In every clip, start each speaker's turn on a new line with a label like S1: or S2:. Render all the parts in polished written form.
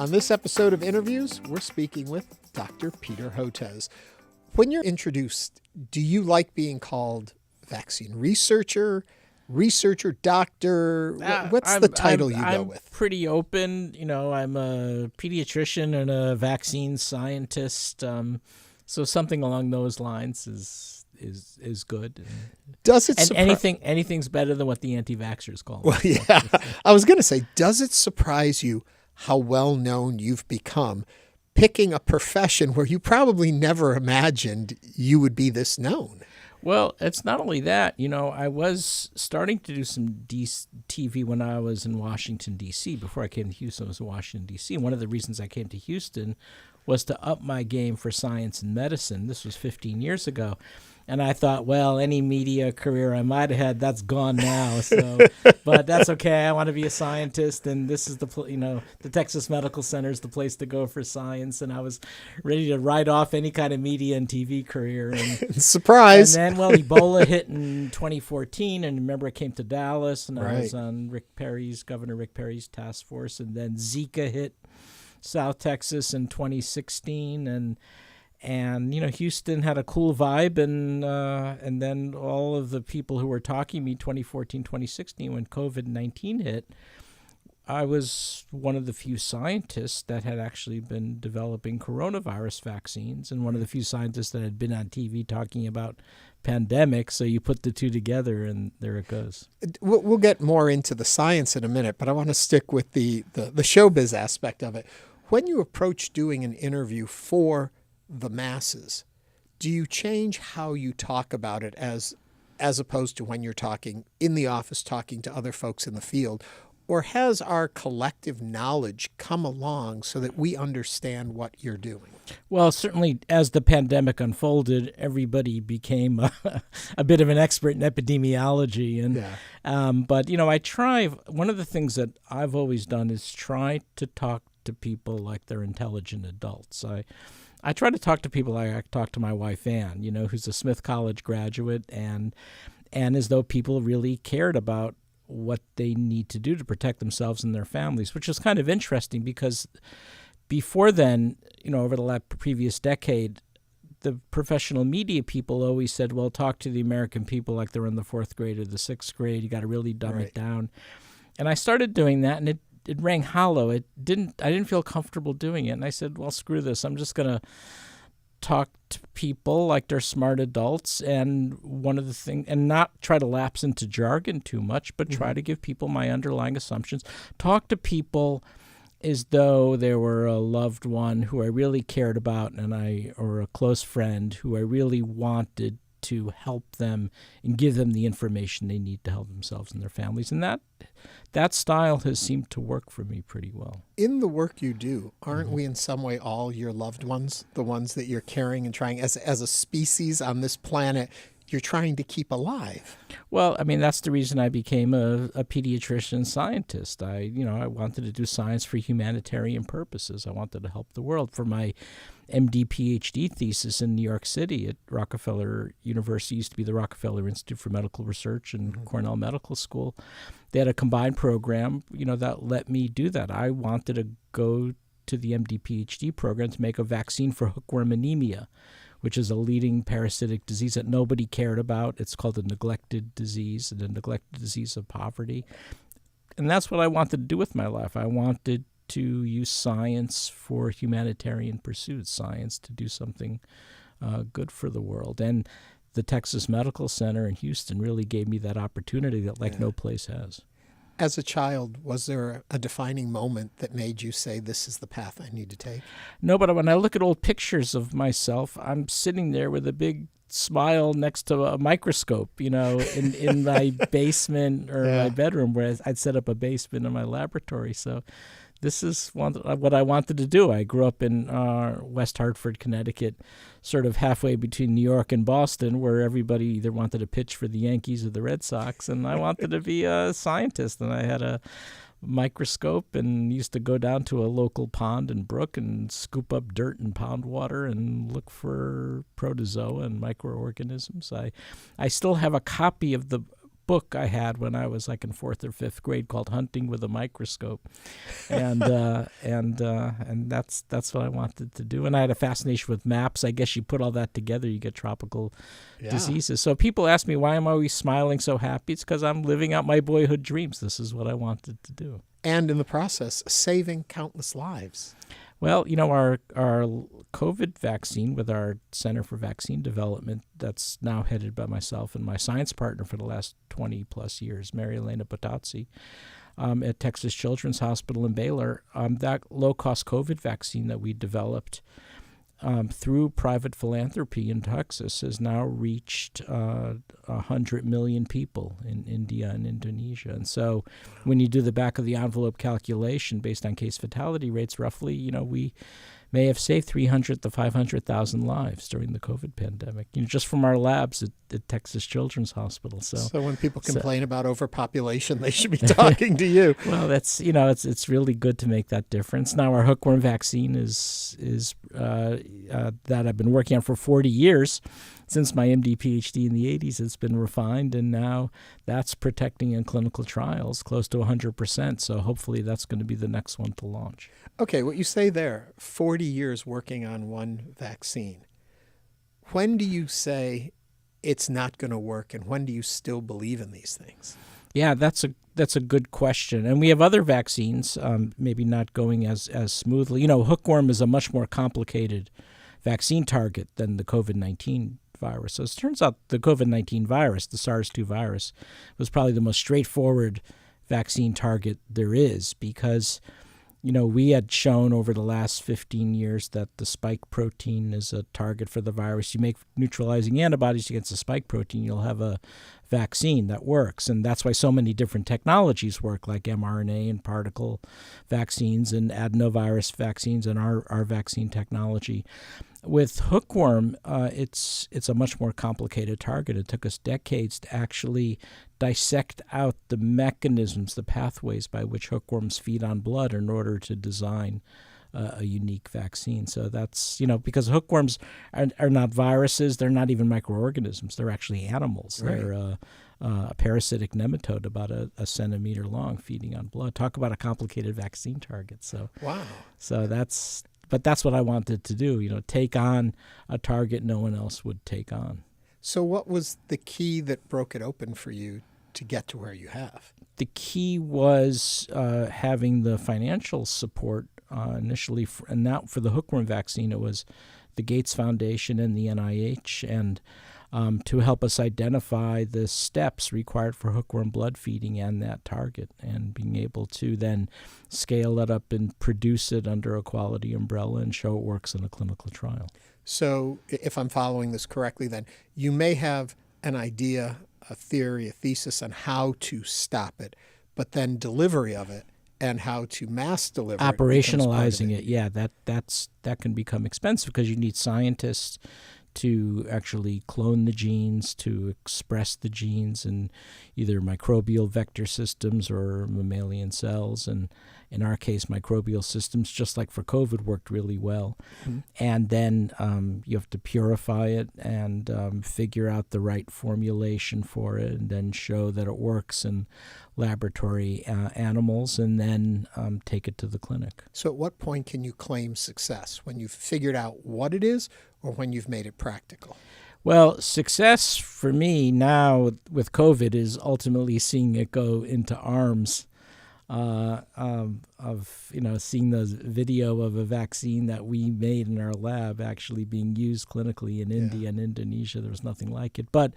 S1: On this episode of InnerVIEWS, we're speaking with Dr. Peter Hotez. When you're introduced, do you like being called vaccine researcher, doctor? What's the title you go with?
S2: I'm pretty open. You know, I'm a pediatrician and a vaccine scientist. So something along those lines is good.
S1: Does it
S2: anything's better than what the anti-vaxxers call me.
S1: Well, yeah. I was going to say, does it surprise you how well known you've become, picking a profession where you probably never imagined you would be this known?
S2: Well, it's not only that. You know, I was starting to do some TV when I was in Washington, D.C. Before I came to Houston, I was in Washington, D.C. And one of the reasons I came to Houston was to up my game for science and medicine. This was 15 years ago. And I thought, well, any media career I might have had, that's gone now. So, but that's okay. I want to be a scientist, and this is the Texas Medical Center is the place to go for science. And I was ready to write off any kind of media and TV career. And
S1: surprise!
S2: And then, well, Ebola hit in 2014, and remember, I came to Dallas, and I was on Governor Rick Perry's task force, and then Zika hit South Texas in 2016, and you know, Houston had a cool vibe, and then all of the people who were talking to me 2014, 2016, when COVID-19 hit, I was one of the few scientists that had actually been developing coronavirus vaccines, and one of the few scientists that had been on TV talking about pandemics. So you put the two together, and there it goes.
S1: We'll get more into the science in a minute, but I want to stick with the showbiz aspect of it. When you approach doing an interview for the masses, do you change how you talk about it as opposed to when you're talking in the office, talking to other folks in the field? Or has our collective knowledge come along so that we understand what you're doing?
S2: Well, certainly as the pandemic unfolded, everybody became a bit of an expert in epidemiology. But, you know, one of the things that I've always done is try to talk to people like they're intelligent adults. I try to talk to people like I talk to my wife, Ann, you know, who's a Smith College graduate, and as though people really cared about what they need to do to protect themselves and their families, which is kind of interesting because before then, you know, over the previous decade, the professional media people always said, well, talk to the American people like they're in the 4th grade or the 6th grade. You got to really dumb it down. And I started doing that, and it rang hollow. I didn't feel comfortable doing it. And I said, well, screw this. I'm just going to talk to people like they're smart adults, and one of the things, and not try to lapse into jargon too much, but try to give people my underlying assumptions. Talk to people as though they were a loved one who I really cared about, or a close friend who I really wanted to help them and give them the information they need to help themselves and their families. And that style has seemed to work for me pretty well.
S1: In the work you do, aren't we in some way all your loved ones, the ones that you're caring and trying as a species on this planet, you're trying to keep alive?
S2: Well, I mean, that's the reason I became a pediatrician scientist. I wanted to do science for humanitarian purposes. I wanted to help the world. For my MD PhD thesis in New York City at Rockefeller University, used to be the Rockefeller Institute for Medical Research and Cornell Medical School. They had a combined program, you know, that let me do that. I wanted to go to the MD PhD program to make a vaccine for hookworm anemia, which is a leading parasitic disease that nobody cared about. It's called a neglected disease, the neglected disease of poverty. And that's what I wanted to do with my life. I wanted to use science for humanitarian pursuits, science to do something good for the world. And the Texas Medical Center in Houston really gave me that opportunity that no place has.
S1: As a child, was there a defining moment that made you say, this is the path I need to take?
S2: No, but when I look at old pictures of myself, I'm sitting there with a big smile next to a microscope, you know, in my basement or my bedroom, where I'd set up a basement in my laboratory. So this is what I wanted to do. I grew up in West Hartford, Connecticut, sort of halfway between New York and Boston, where everybody either wanted to pitch for the Yankees or the Red Sox, and I wanted to be a scientist. And I had a microscope and used to go down to a local pond and brook and scoop up dirt and pond water and look for protozoa and microorganisms. I still have a copy of the book I had when I was like in 4th or 5th grade called Hunting with a Microscope, and that's what I wanted to do. And I had a fascination with maps. I guess you put all that together, you get tropical diseases. So people ask me why I'm always smiling so happy. It's because I'm living out my boyhood dreams. This is what I wanted to do.
S1: And in the process, saving countless lives.
S2: Well, our COVID vaccine with our Center for Vaccine Development, that's now headed by myself and my science partner for the last 20 plus years, Mary Elena Potazzi, at Texas Children's Hospital in Baylor. That low-cost COVID vaccine that we developed through private philanthropy in Texas has now reached 100 million people in India and Indonesia. And so when you do the back-of-the-envelope calculation based on case fatality rates, roughly, we may have saved 300 to 500,000 lives during the COVID pandemic, just from our labs at Texas Children's Hospital. So
S1: when people complain about overpopulation, they should be talking to you.
S2: Well, that's it's really good to make that difference. Now, our hookworm vaccine is that I've been working on for 40 years. Since my MD PhD in the 80s, it's been refined, and now that's protecting in clinical trials close to 100%. So hopefully that's going to be the next one to launch.
S1: Okay, what you say there, 40 years working on one vaccine. When do you say it's not going to work, and when do you still believe in these things?
S2: Yeah, that's a good question. And we have other vaccines, maybe not going as smoothly. Hookworm is a much more complicated vaccine target than the COVID-19 virus. So it turns out the COVID-19 virus, the SARS-2 virus, was probably the most straightforward vaccine target there is because, we had shown over the last 15 years that the spike protein is a target for the virus. You make neutralizing antibodies against the spike protein, you'll have a vaccine that works. And that's why so many different technologies work, like mRNA and particle vaccines and adenovirus vaccines and our vaccine technology. With hookworm, it's a much more complicated target. It took us decades to actually dissect out the mechanisms, the pathways by which hookworms feed on blood in order to design a unique vaccine. So that's, because hookworms are not viruses. They're not even microorganisms. They're actually animals. Right. They're a parasitic nematode about a centimeter long feeding on blood. Talk about a complicated vaccine target. So
S1: wow.
S2: So But that's what I wanted to do, take on a target no one else would take on.
S1: So what was the key that broke it open for you to get to where you have?
S2: The key was having the financial support initially, and now for the hookworm vaccine, it was the Gates Foundation and the NIH, and to help us identify the steps required for hookworm blood feeding and that target, and being able to then scale it up and produce it under a quality umbrella and show it works in a clinical trial.
S1: So if I'm following this correctly, then you may have an idea, a theory, a thesis on how to stop it, but then delivery of it and how to mass deliver it.
S2: Operationalizing it, yeah, that can become expensive because you need scientists to actually clone the genes, to express the genes in either microbial vector systems or mammalian cells. And in our case, microbial systems, just like for COVID, worked really well. Mm-hmm. And then you have to purify it and figure out the right formulation for it, and then show that it works in laboratory animals, and then take it to the clinic.
S1: So at what point can you claim success? When you've figured out what it is, or when you've made it practical?
S2: Well, success for me now with COVID is ultimately seeing it go into arms. Seeing the video of a vaccine that we made in our lab actually being used clinically in India and Indonesia. There was nothing like it. But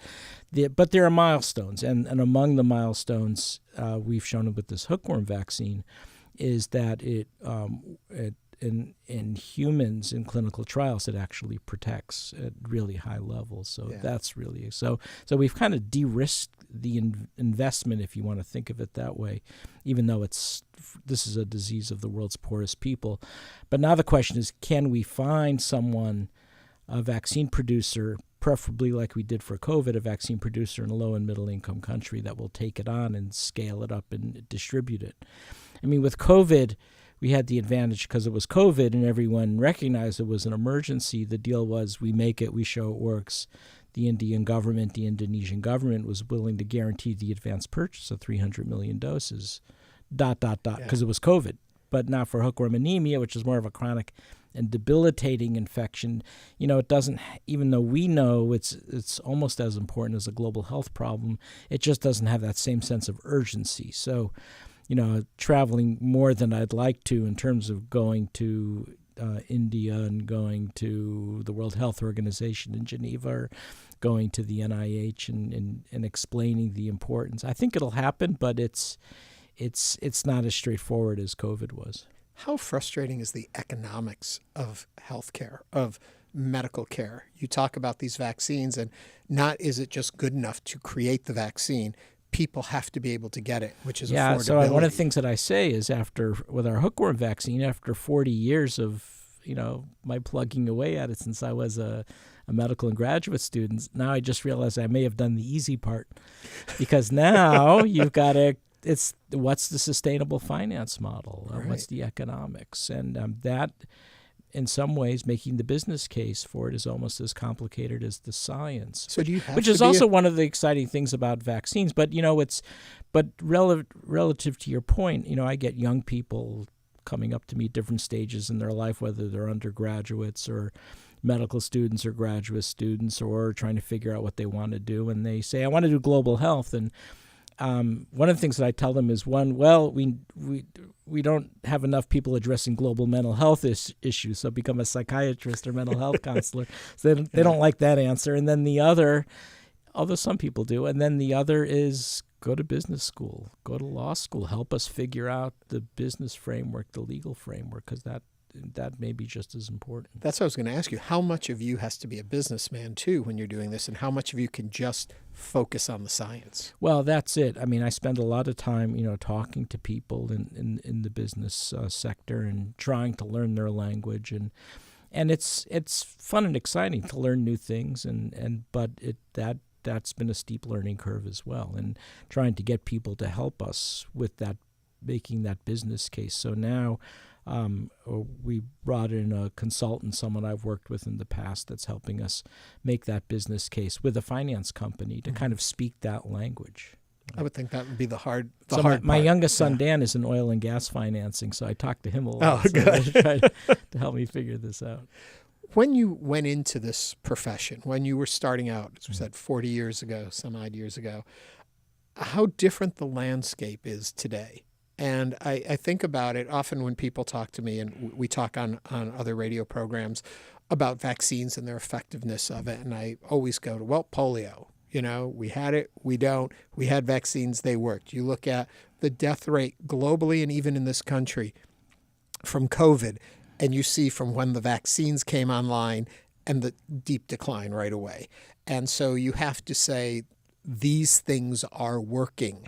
S2: there are milestones, and among the milestones we've shown with this hookworm vaccine is that it in humans in clinical trials, it actually protects at really high levels. So that's really so we've kind of de-risked the investment, if you want to think of it that way, even though this is a disease of the world's poorest people. But now the question is, can we find someone, a vaccine producer, preferably like we did for COVID, a vaccine producer in a low and middle income country that will take it on and scale it up and distribute it? I mean, with COVID, we had the advantage because it was COVID and everyone recognized it was an emergency. The deal was we make it, we show it works. the Indian government, the Indonesian government was willing to guarantee the advance purchase of 300 million doses, because it was COVID, but not for hookworm anemia, which is more of a chronic and debilitating infection. It doesn't, even though we know it's almost as important as a global health problem, it just doesn't have that same sense of urgency. So, traveling more than I'd like to in terms of going to India and going to the World Health Organization in Geneva, or going to the NIH and explaining the importance. I think it'll happen, but it's not as straightforward as COVID was.
S1: How frustrating is the economics of healthcare, of medical care? You talk about these vaccines, and not is it just good enough to create the vaccine? People have to be able to get it, which is affordability.
S2: So one of the things that I say is with our hookworm vaccine, after 40 years of my plugging away at it since I was a medical and graduate student, now I just realized I may have done the easy part, because now you've got to. It's what's the sustainable finance model?
S1: Right.
S2: What's the economics? And that, in some ways, making the business case for it is almost as complicated as the science.
S1: So do you have
S2: which
S1: to
S2: is also one of the exciting things about vaccines. But relative to your point, I get young people coming up to me at different stages in their life, whether they're undergraduates or medical students or graduate students, or trying to figure out what they want to do, and they say, "I want to do global health." And one of the things that I tell them is, we don't have enough people addressing global mental health issues, so become a psychiatrist or mental health counselor. So they don't like that answer. And then the other, although some people do, and then the other is go to business school, go to law school, help us figure out the business framework, the legal framework, because that may be just as important.
S1: That's what I was going to ask you. How much of you has to be a businessman, too, when you're doing this, and how much of you can just focus on the science?
S2: Well, that's it. I mean, I spend a lot of time, talking to people in the business sector and trying to learn their language. And it's fun and exciting to learn new things, but that's been a steep learning curve as well, and trying to get people to help us with that, making that business case. So now we brought in a consultant, someone I've worked with in the past, that's helping us make that business case with a finance company to kind of speak that language.
S1: I would think that would be the hard
S2: my youngest son, Dan, is in oil and gas financing, so I talked to him a lot.
S1: Oh, good.
S2: So try to help me figure this out.
S1: When you went into this profession, when you were starting out, as we said, 40 years ago, some odd years ago, how different the landscape is today. And I think about it often when people talk to me, and we talk on other radio programs about vaccines and their effectiveness of it. And I always go to, polio, we had it, we don't. We had vaccines, they worked. You look at the death rate globally and even in this country from COVID, and you see from when the vaccines came online and the deep decline right away. And so you have to say these things are working.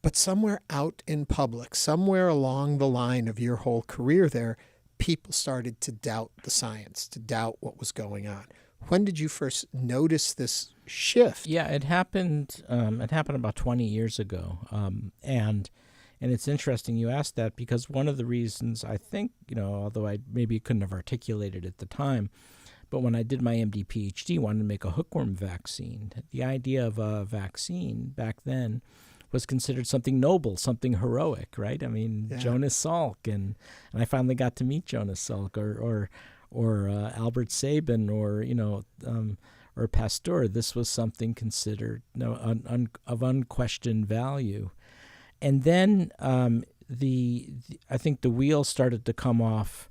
S1: But somewhere out in public, somewhere along the line of your whole career there, people started to doubt the science, to doubt what was going on. When did you first notice this shift?
S2: Yeah, it happened. It happened about 20 years ago, and it's interesting you asked that, because one of the reasons I think, although I maybe couldn't have articulated at the time, but when I did my MD PhD, wanted to make a hookworm vaccine. The idea of a vaccine back then was considered something noble, something heroic, right? I mean, yeah. Jonas Salk, and I finally got to meet Jonas Salk, or Albert Sabin, or Pasteur. This was something considered of unquestioned value. And then I think the wheels started to come off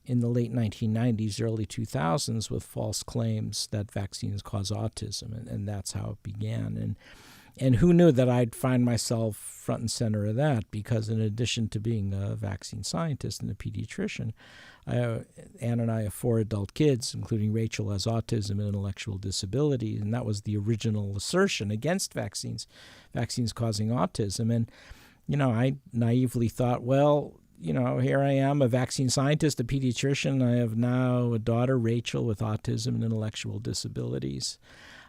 S2: in the late 1990s, early 2000s, with false claims that vaccines cause autism, and that's how it began. And who knew that I'd find myself front and center of that, because in addition to being a vaccine scientist and a pediatrician, Ann and I have 4 adult kids, including Rachel has autism and intellectual disability, and that was the original assertion against vaccines causing autism. And, I naively thought, here I am, a vaccine scientist, a pediatrician. I have now a daughter, Rachel, with autism and intellectual disabilities.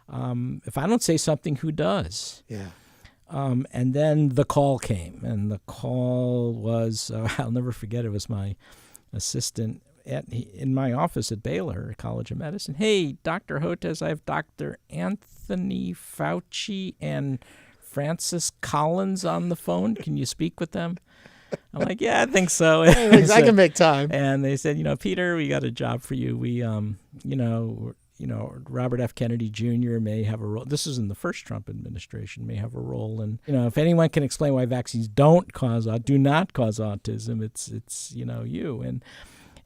S2: If I don't say something, who does?
S1: Yeah.
S2: And then the call came, and the call was, I'll never forget, it was my assistant, in my office at Baylor College of Medicine. Hey, Dr. Hotez, I have Dr. Anthony Fauci and Francis Collins on the phone. Can you speak with them? I'm like, yeah, I think so.
S1: I can make time.
S2: And they said, Peter, we got a job for you. We, Robert F. Kennedy Jr. may have a role. This is in the first Trump administration, may have a role. And, if anyone can explain why vaccines do not cause autism, it's you.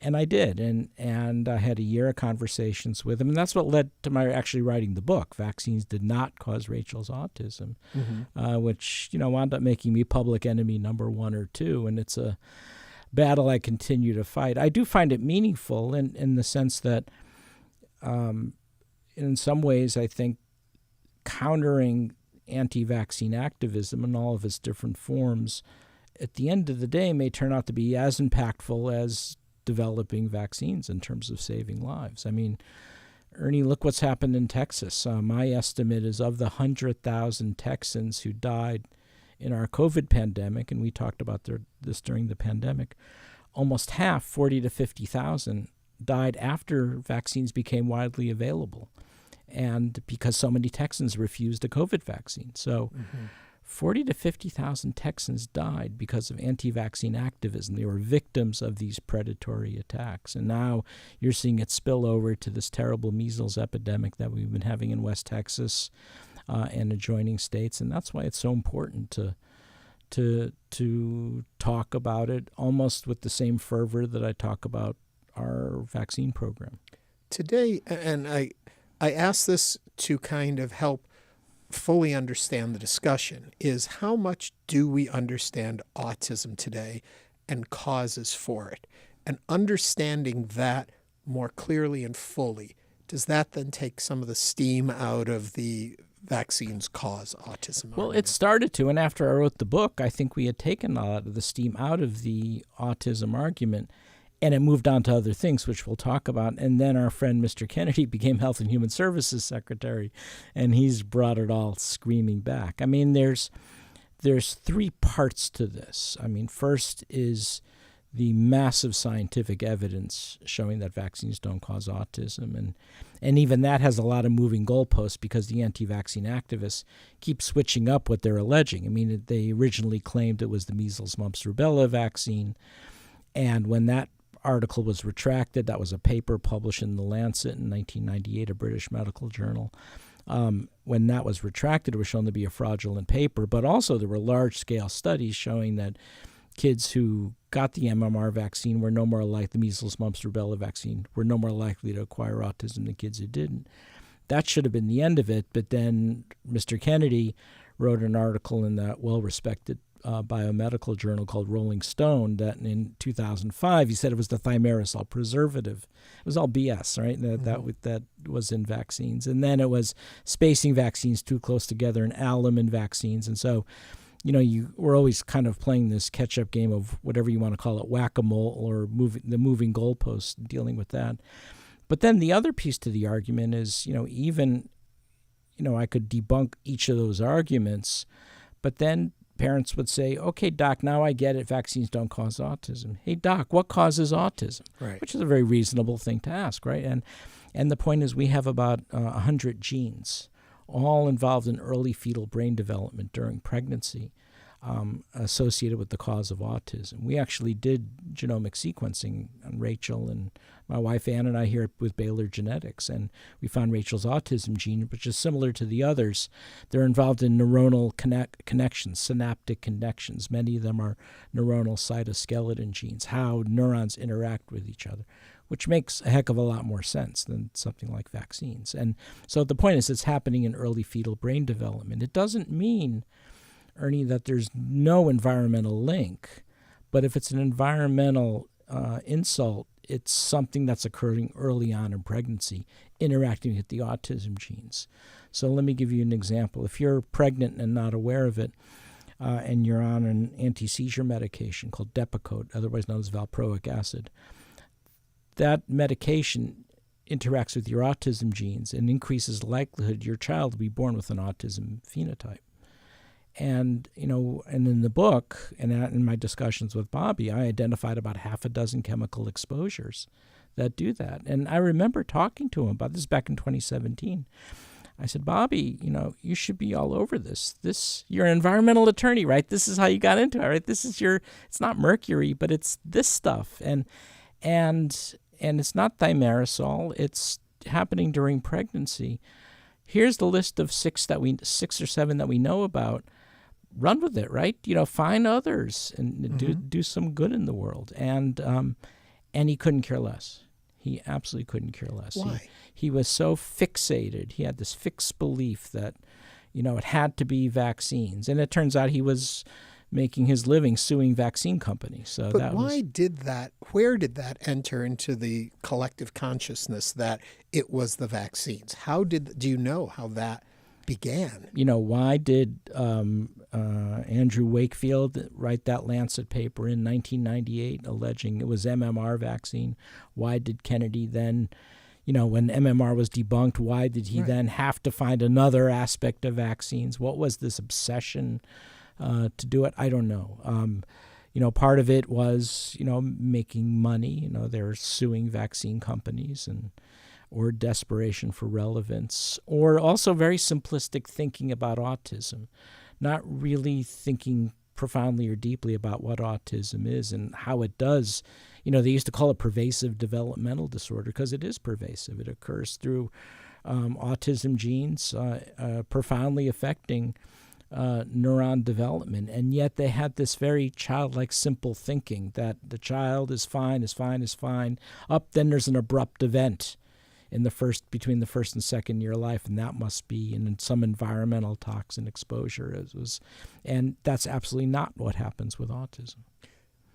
S2: And I did. And I had a year of conversations with him. And that's what led to my actually writing the book, Vaccines Did Not Cause Rachel's Autism, which, wound up making me public enemy number 1 or 2. And it's a battle I continue to fight. I do find it meaningful in the sense that, in some ways, I think countering anti-vaccine activism in all of its different forms, at the end of the day, may turn out to be as impactful as developing vaccines in terms of saving lives. I mean, Ernie, look what's happened in Texas. My estimate is of the 100,000 Texans who died in our COVID pandemic, and we talked about this during the pandemic, almost half, 40 to 50,000, died after vaccines became widely available, and because so many Texans refused a COVID vaccine. So 40 to 50,000 Texans died because of anti-vaccine activism. They were victims of these predatory attacks. And now you're seeing it spill over to this terrible measles epidemic that we've been having in West Texas and adjoining states. And that's why it's so important to talk about it almost with the same fervor that I talk about our vaccine program.
S1: Today, and I ask this to kind of help fully understand the discussion, is how much do we understand autism today and causes for it? And understanding that more clearly and fully, does that then take some of the steam out of the vaccines cause autism?
S2: Well, it started to, and after I wrote the book, I think we had taken a lot of the steam out of the autism argument, and it moved on to other things, which we'll talk about. And then our friend Mr. Kennedy became Health and Human Services Secretary, and he's brought it all screaming back. I mean, there's 3 parts to this. I mean, first is the massive scientific evidence showing that vaccines don't cause autism. And even that has a lot of moving goalposts because the anti-vaccine activists keep switching up what they're alleging. I mean, they originally claimed it was the measles, mumps, rubella vaccine. And when that article was retracted, that was a paper published in The Lancet in 1998, a British medical journal. When that was retracted, it was shown to be a fraudulent paper. But also there were large-scale studies showing that kids who got the MMR vaccine were no more like the measles, mumps, rubella vaccine, were no more likely to acquire autism than kids who didn't. That should have been the end of it. But then Mr. Kennedy wrote an article in that well-respected biomedical journal called Rolling Stone that in 2005 he said it was the thimerosal preservative. It was all BS, right? That was in vaccines. And then it was spacing vaccines too close together and alum in vaccines. And so, we're always kind of playing this catch-up game of whatever you want to call it, whack-a-mole or moving goalposts, dealing with that. But then the other piece to the argument is, I could debunk each of those arguments, but then parents would say, okay, doc, now I get it. Vaccines don't cause autism. Hey, doc, what causes autism?
S1: Right.
S2: Which is a very reasonable thing to ask, right? And the point is we have about 100 genes, all involved in early fetal brain development during pregnancy, associated with the cause of autism. We actually did genomic sequencing on Rachel, and my wife Ann and I here with Baylor Genetics, and we found Rachel's autism gene, which is similar to the others. They're involved in neuronal connections, synaptic connections. Many of them are neuronal cytoskeleton genes, how neurons interact with each other, which makes a heck of a lot more sense than something like vaccines. And so the point is it's happening in early fetal brain development. It doesn't mean, Ernie, that there's no environmental link, but if it's an environmental insult, it's something that's occurring early on in pregnancy, interacting with the autism genes. So let me give you an example. If you're pregnant and not aware of it, and you're on an anti-seizure medication called Depakote, otherwise known as valproic acid, that medication interacts with your autism genes and increases the likelihood your child will be born with an autism phenotype. And, and in the book and in my discussions with Bobby, I identified about half a dozen chemical exposures that do that. And I remember talking to him about this back in 2017. I said, Bobby, you should be all over this. You're an environmental attorney, right? This is how you got into it, right? It's not mercury, but it's this stuff. And it's not thimerosal. It's happening during pregnancy. Here's the list of 6 or 7 that we know about. Run with it, right? Find others and do some good in the world. And he couldn't care less. He absolutely couldn't care less.
S1: Why?
S2: He was so fixated. He had this fixed belief that, it had to be vaccines. And it turns out he was making his living suing vaccine companies. So
S1: but why did that? Where did that enter into the collective consciousness that it was the vaccines? Do you know how that began?
S2: Why did Andrew Wakefield write that Lancet paper in 1998 alleging it was MMR vaccine? Why did Kennedy then, when MMR was debunked, why did he then have to find another aspect of vaccines? What was this obsession to do it? I don't know. Part of it was, making money. They're suing vaccine companies or desperation for relevance, or also very simplistic thinking about autism, not really thinking profoundly or deeply about what autism is and how it does. They used to call it pervasive developmental disorder because it is pervasive. It occurs through autism genes profoundly affecting neuron development. And yet they had this very childlike, simple thinking that the child is fine. Then there's an abrupt event between the first and second year of life, and that must be in some environmental toxin exposure. And that's absolutely not what happens with autism.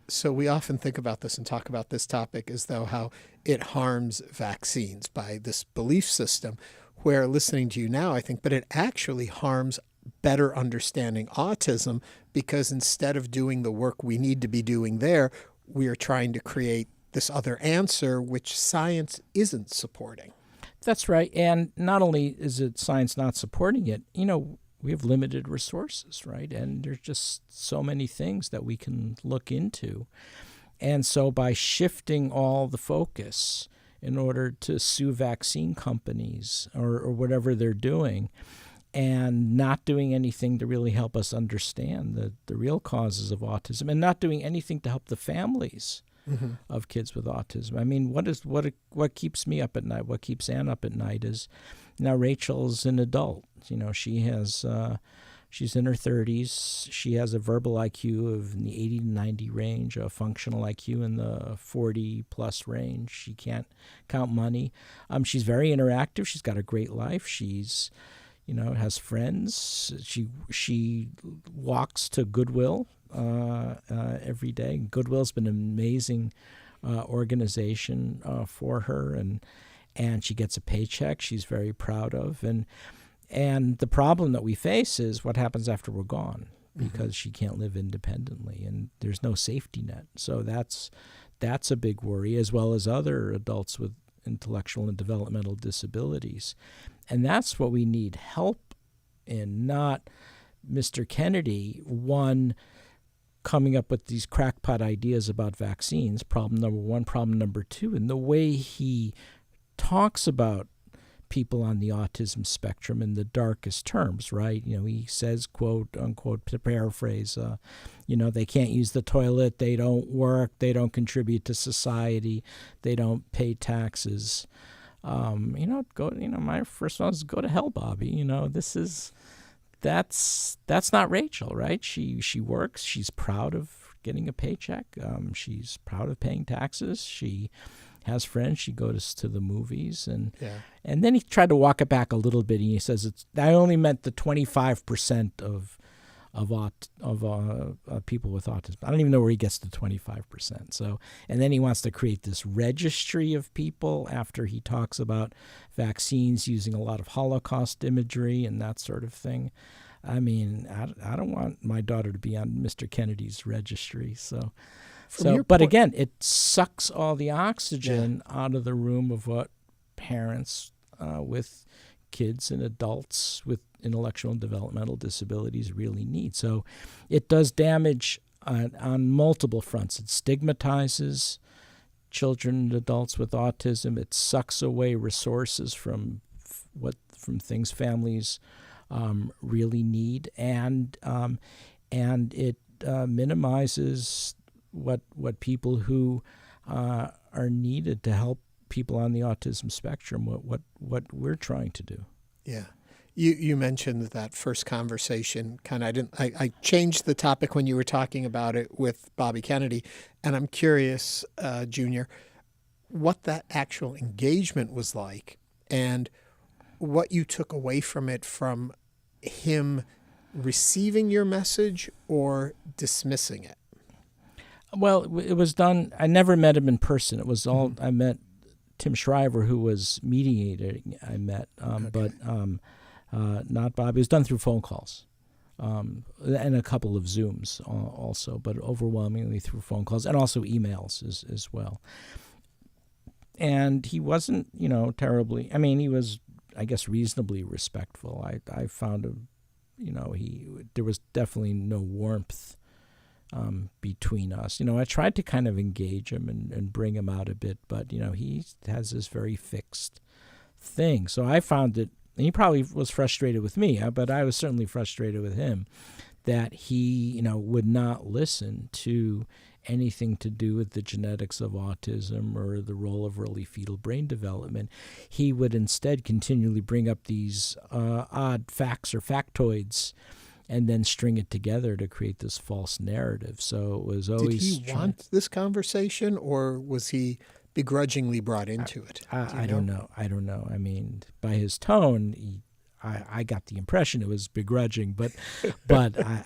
S1: So we often think about this and talk about this topic as though how it harms vaccines by this belief system, where listening to you now, I think, but it actually harms better understanding autism, because instead of doing the work we need to be doing there, we are trying to create this other answer, which science isn't supporting.
S2: That's right. And not only is it science not supporting it, we have limited resources, right? And there's just so many things that we can look into. And so by shifting all the focus in order to sue vaccine companies or whatever they're doing, and not doing anything to really help us understand the real causes of autism, and not doing anything to help the families of kids with autism. I mean, what keeps me up at night, what keeps Ann up at night is, now Rachel's an adult. She's in her 30s. She has a verbal IQ of in the 80 to 90 range, a functional IQ in the 40-plus range. She can't count money. She's very interactive. She's got a great life. She's has friends. She walks to Goodwill every day. Goodwill's been an amazing organization for her, and she gets a paycheck she's very proud of. And the problem that we face is what happens after we're gone, because she can't live independently and there's no safety net. So that's a big worry, as well as other adults with intellectual and developmental disabilities. And that's what we need help in, not Mr. Kennedy, coming up with these crackpot ideas about vaccines, problem number 1. Problem number 2, and the way he talks about people on the autism spectrum in the darkest terms, right? He says, quote, unquote, to paraphrase, they can't use the toilet, they don't work, they don't contribute to society, they don't pay taxes. My first one is go to hell, Bobby. That's not Rachel, right? She works. She's proud of getting a paycheck. She's proud of paying taxes. She has friends. She goes to the movies, and then he tried to walk it back a little bit, and he says I only meant the 25% of people with autism. I don't even know where he gets the 25%. So, and then he wants to create this registry of people after he talks about vaccines using a lot of Holocaust imagery and that sort of thing. I mean, I don't want my daughter to be on Mr. Kennedy's registry. But again, it sucks all the oxygen out of the room of what parents with kids and adults with intellectual and developmental disabilities really need. So it does damage on multiple fronts. It stigmatizes children and adults with autism. It sucks away resources from things families really need, and it minimizes what people who are needed to help people on the autism spectrum, what we're trying to do.
S1: Yeah. You mentioned that first conversation. I changed the topic when you were talking about it with Bobby Kennedy, and I'm curious, Junior, what that actual engagement was like and what you took away from it, from him receiving your message or dismissing it.
S2: Well, it was done. I never met him in person. It was all I met Tim Shriver, who was mediating. I met, but not Bob. It was done through phone calls, and a couple of Zooms also, but overwhelmingly through phone calls and also emails as well. And he wasn't, terribly. I mean, he was, I guess, reasonably respectful. I found him, there was definitely no warmth between us. I tried to kind of engage him and bring him out a bit, but, he has this very fixed thing. So I found it, and he probably was frustrated with me, but I was certainly frustrated with him, that he, would not listen to anything to do with the genetics of autism or the role of early fetal brain development. He would instead continually bring up these odd facts or factoids and then string it together to create this false narrative. So it was always...
S1: Did he want this conversation, or was he begrudgingly brought into it?
S2: I don't know. I don't know. I mean, by his tone, I got the impression it was begrudging, but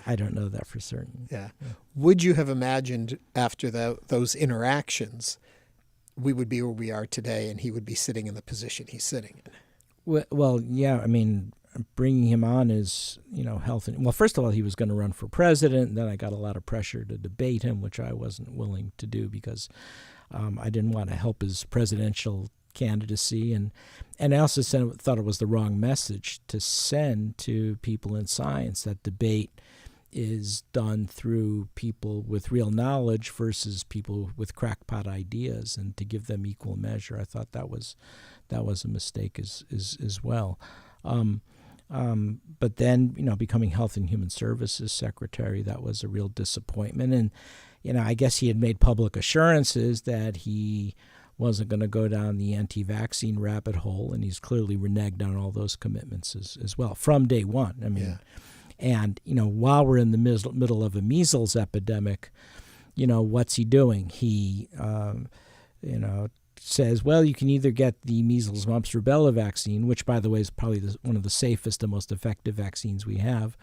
S2: I don't know that for certain.
S1: Yeah. Would you have imagined after those interactions we would be where we are today and he would be sitting in the position he's sitting in?
S2: Well, yeah. I mean, bringing him on is, health. Well, first of all, he was going to run for president. And then I got a lot of pressure to debate him, which I wasn't willing to do because I didn't want to help his presidential candidacy, and I also thought it was the wrong message to send to people in science, that debate is done through people with real knowledge versus people with crackpot ideas, and to give them equal measure. I thought that was a mistake as well. But then, becoming Health and Human Services Secretary, that was a real disappointment. And, I guess he had made public assurances that he wasn't going to go down the anti-vaccine rabbit hole, and he's clearly reneged on all those commitments as well from day one. I mean, and, while we're in the middle of a measles epidemic, what's he doing? He, says, well, you can either get the measles, mumps, rubella vaccine, which, by the way, is probably one of the safest and most effective vaccines we have,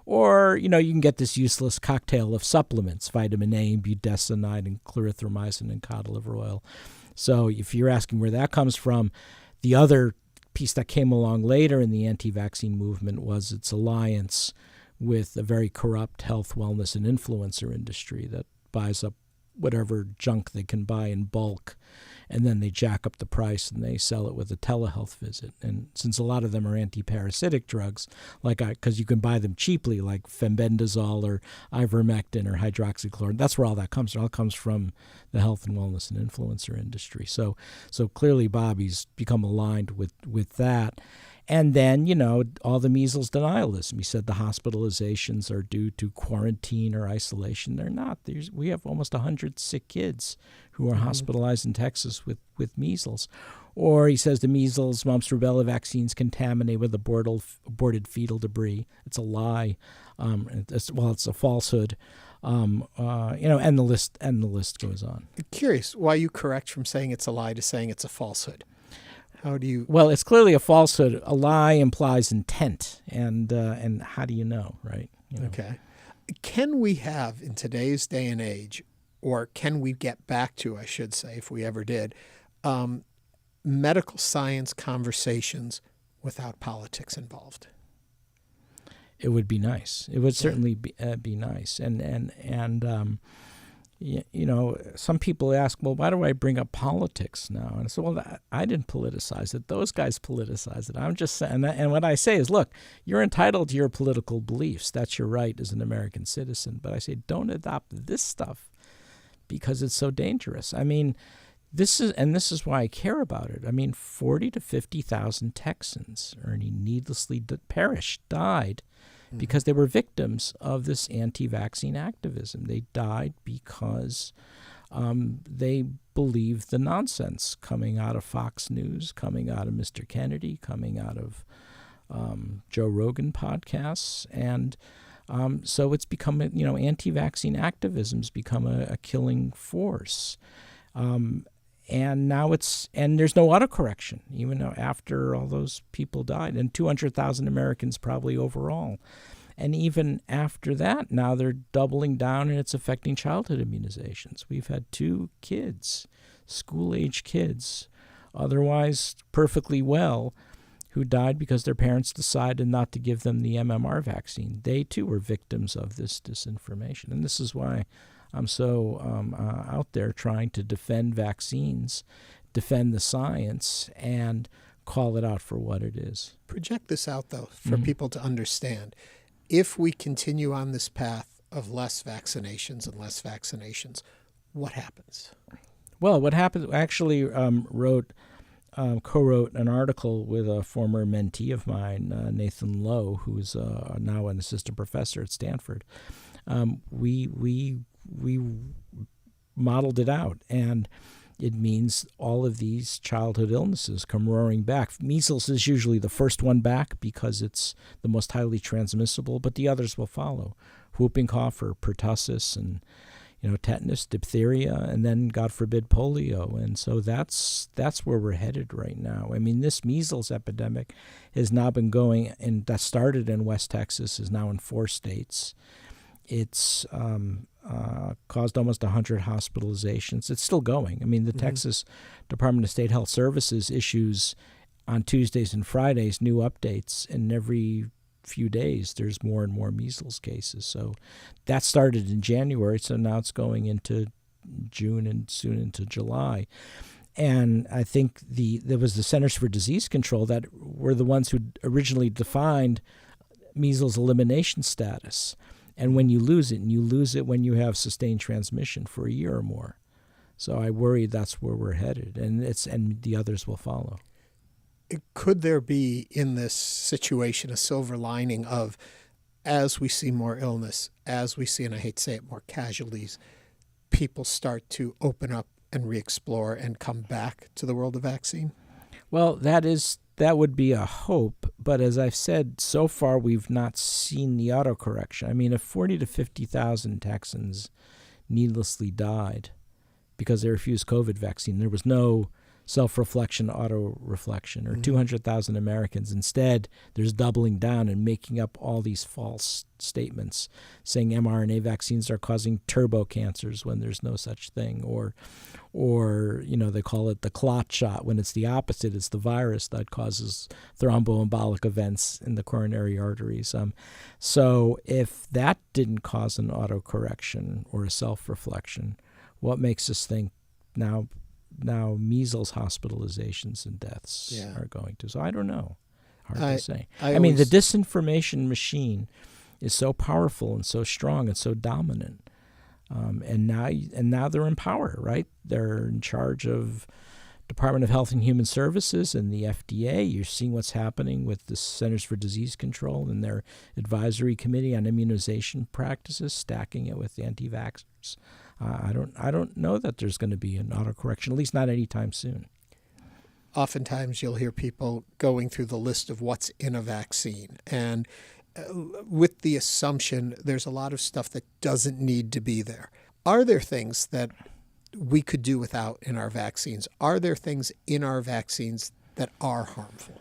S2: or, you can get this useless cocktail of supplements, vitamin A and budesonide and clarithromycin and cod liver oil. So if you're asking where that comes from, the other piece that came along later in the anti-vaccine movement was its alliance with a very corrupt health, wellness, and influencer industry that buys up whatever junk they can buy in bulk, and then they jack up the price and they sell it with a telehealth visit. And since a lot of them are anti-parasitic drugs, because you can buy them cheaply, like fenbendazole or ivermectin or hydroxychloroquine, that's where all that comes from. It all comes from the health and wellness and influencer industry. So clearly Bobby's become aligned with that. And then, all the measles denialism. He said the hospitalizations are due to quarantine or isolation. They're not. We have almost 100 sick kids who are hospitalized in Texas with measles. Or he says the measles, mumps, rubella vaccines contaminate with aborted fetal debris. It's a lie. It's a falsehood. And the list goes on.
S1: I'm curious why you correct from saying it's a lie to saying it's a falsehood. How do you?
S2: Well, it's clearly a falsehood. A lie implies intent, and how do you know, right?
S1: Okay. Can we have, in today's day and age, or can we get back to, I should say, if we ever did, medical science conversations without politics involved?
S2: It would be nice. It would certainly be nice, and some people ask, well, why do I bring up politics now? And I said, well, I didn't politicize it. Those guys politicize it. I'm just saying, and what I say is, look, you're entitled to your political beliefs. That's your right as an American citizen. But I say, don't adopt this stuff because it's so dangerous. I mean, this is why I care about it. I mean, 40 to 50,000 Texans, Ernie, needlessly died because they were victims of this anti-vaccine activism. They died because they believed the nonsense coming out of Fox News, coming out of Mr. Kennedy, coming out of Joe Rogan podcasts. And so it's become, anti-vaccine activism's become a killing force. And now there's no autocorrection, even though after all those people died, and 200,000 Americans probably overall. And even after that, now they're doubling down, and it's affecting childhood immunizations. We've had 2 kids, school-age kids, otherwise perfectly well, who died because their parents decided not to give them the MMR vaccine. They, too, were victims of this disinformation. And this is why I'm so out there trying to defend vaccines, defend the science, and call it out for what it is.
S1: Project this out, though, for people to understand. If we continue on this path of less vaccinations and less vaccinations, what happens?
S2: Well, what happens, I actually co-wrote an article with a former mentee of mine, Nathan Lowe, who's now an assistant professor at Stanford. We modeled it out, and it means all of these childhood illnesses come roaring back. Measles is usually the first one back because it's the most highly transmissible, but the others will follow. Whooping cough or pertussis and tetanus, diphtheria, and then, God forbid, polio. And so that's where we're headed right now. I mean, this measles epidemic has now been going, and that started in West Texas, is now in 4 states. It's caused almost 100 hospitalizations. It's still going. I mean, the Texas Department of State Health Services issues on Tuesdays and Fridays new updates, and every few days there's more and more measles cases. So that started in January, so now it's going into June and soon into July. And I think there was the Centers for Disease Control that were the ones who originally defined measles elimination status. And when you lose it, and you lose it when you have sustained transmission for a year or more. So I worry that's where we're headed, and the others will follow.
S1: Could there be in this situation a silver lining of, as we see more illness, as we see, and I hate to say it, more casualties, people start to open up and re-explore and come back to the world of vaccine?
S2: Well, that would be a hope, but as I've said, so far we've not seen the autocorrection. I mean, if 40 to 50,000 Texans needlessly died because they refused COVID vaccine, there was no self-reflection, auto-reflection, or 200,000 Americans. Instead, there's doubling down and making up all these false statements, saying mRNA vaccines are causing turbo cancers when there's no such thing, or they call it the clot shot when it's the opposite. It's the virus that causes thromboembolic events in the coronary arteries. So if that didn't cause an autocorrection or a self-reflection, what makes us think now measles hospitalizations and deaths are going to? So I don't know. Hard to say. I mean, the disinformation machine is so powerful and so strong and so dominant. And now they're in power, right? They're in charge of Department of Health and Human Services and the FDA. You're seeing what's happening with the Centers for Disease Control and their advisory committee on immunization practices, stacking it with anti-vaxxers. I don't know that there's going to be an autocorrection, at least not anytime soon.
S1: Oftentimes you'll hear people going through the list of what's in a vaccine, and with the assumption there's a lot of stuff that doesn't need to be there. Are there things that we could do without in our vaccines? Are there things in our vaccines that are harmful?